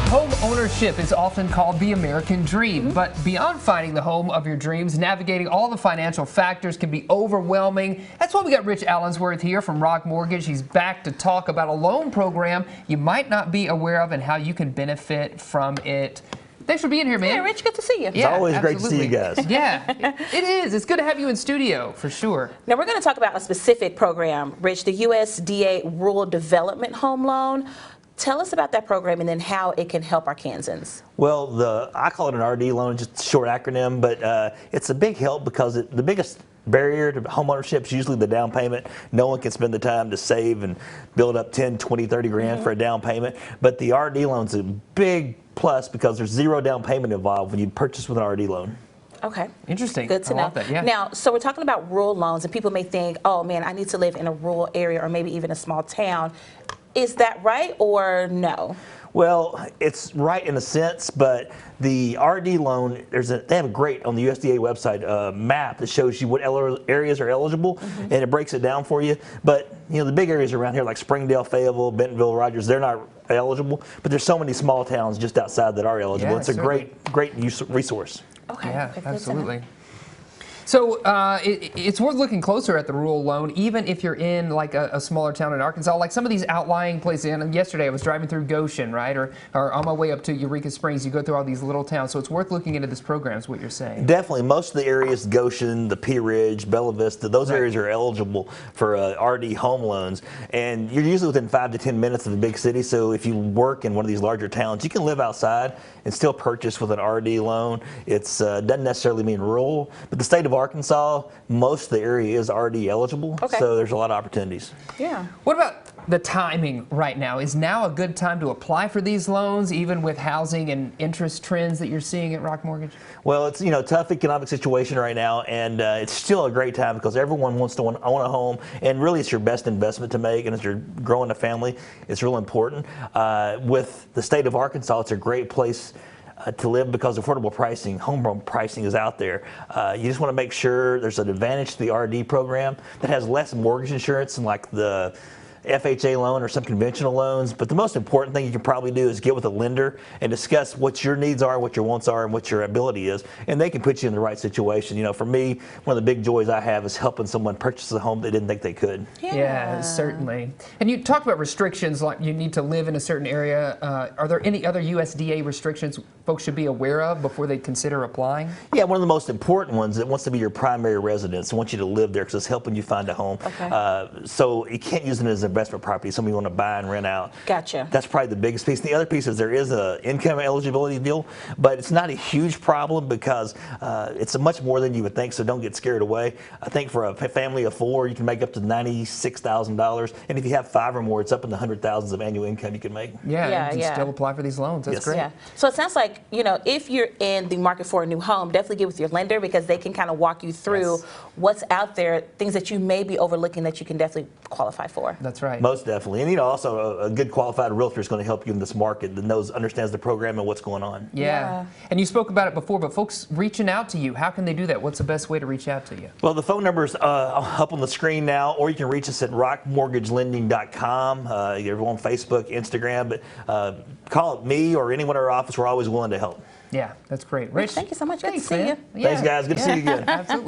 Home ownership is often called the American dream, but beyond finding the home of your dreams, navigating all the financial factors can be overwhelming. That's why we got Rich Allensworth here from Rock Mortgage. He's back to talk about a loan program you might not be aware of and how you can benefit from it. Thanks for being here, man. Hey, Rich, good to see you. It's always great to see you guys. Yeah, it is. It's good to have you in studio, for sure. Now, we're going to talk about a specific program, Rich, the USDA Rural Development Home Loan. Tell us about that program and then how it can help our Kansans. Well, I call it an RD loan, just a short acronym, but it's a big help because the biggest barrier to homeownership is usually the down payment. No one can spend the time to save and build up 10, 20, 30 grand for a down payment. But the RD loan's a big plus because there's zero down payment involved when you purchase with an RD loan. Okay. Interesting. Good to know. Love that, yeah. Now, so we're talking about rural loans, and people may think, oh, man, I need to live in a rural area or maybe even a small town. Is that right or no? Well, it's right in a sense, but the RD loan, they have a great, on the USDA website, map that shows you what areas are eligible, and it breaks it down for you. But, you know, the big areas around here like Springdale, Fayetteville, Bentonville, Rogers, they're not eligible, but there's so many small towns just outside that are eligible. Yeah, it's a great resource. Okay. Yeah, Okay, absolutely. So it's worth looking closer at the rural loan, even if you're in like a smaller town in Arkansas, like some of these outlying places. And yesterday I was driving through Goshen, right, or on my way up to Eureka Springs. You go through all these little towns, so it's worth looking into this program, is what you're saying. Definitely, most of the areas, Goshen, the Pea Ridge, Bella Vista, those areas are eligible for RD home loans, and you're usually within 5 to 10 minutes of a big city. So if you work in one of these larger towns, you can live outside and still purchase with an RD loan. It's doesn't necessarily mean rural, but the state of Arkansas, most of the area is RD eligible, so there's a lot of opportunities. Yeah. What about the timing right now? Is now a good time to apply for these loans, even with housing and interest trends that you're seeing at Rock Mortgage? Well, it's tough economic situation right now, and it's still a great time because everyone wants to own a home, and really it's your best investment to make, and as you're growing a family, it's real important. With the state of Arkansas, it's a great place to live because affordable pricing, home pricing is out there. You just want to make sure there's an advantage to the RD program that has less mortgage insurance than like the FHA loan or some conventional loans, but the most important thing you can probably do is get with a lender and discuss what your needs are, what your wants are, and what your ability is, and they can put you in the right situation. You know, for me, one of the big joys I have is helping someone purchase a home they didn't think they could. Yeah, certainly. And you talked about restrictions, like you need to live in a certain area. Are there any other USDA restrictions folks should be aware of before they consider applying? Yeah, one of the most important ones, it wants to be your primary residence. It wants you to live there because it's helping you find a home. So you can't use it as an investment property, something you want to buy and rent out. Gotcha. That's probably the biggest piece. The other piece is there is a income eligibility deal, but it's not a huge problem because it's much more than you would think, so don't get scared away. I think for a family of 4, you can make up to $96,000, and if you have 5 or more, it's up in the hundred thousands of annual income you can make. Yeah, you can still apply for these loans. That's great. Yeah. So it sounds like, you know, if you're in the market for a new home, definitely get with your lender because they can kind of walk you through what's out there, things that you may be overlooking that you can definitely qualify for. That's right. Most definitely. And, also a good qualified realtor is going to help you in this market that understands the program and what's going on. Yeah. And you spoke about it before, but folks reaching out to you, how can they do that? What's the best way to reach out to you? Well, the phone number is up on the screen now, or you can reach us at rockmortgagelending.com. You're on Facebook, Instagram, but call me or anyone in our office. We're always willing to help. Yeah, that's great. Rich, thanks so much. Thanks, Good to see you. Yeah. Thanks, guys. Good to see you again. Absolutely.